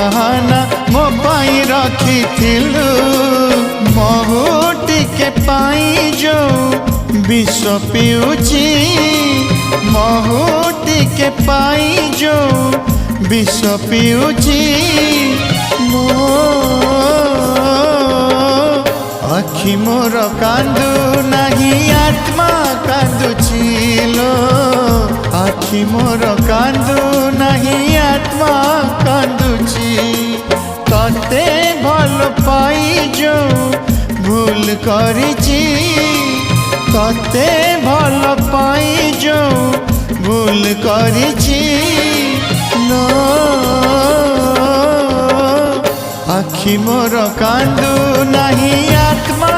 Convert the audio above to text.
बाहाना मो पाई रखिथिलु महु टिके पाई जो विष पिउची महु टिके पाई जो विष पिउची मो आखि मोर कांदू नहीं आत्मा कांदुची लो आखि मोर कांदू नहीं आत्मा कांदुची तते भल पाई जो भूल करिची तते भल पाई जो भूल करिची लो आखि मोर कांदू नहीं आत्मा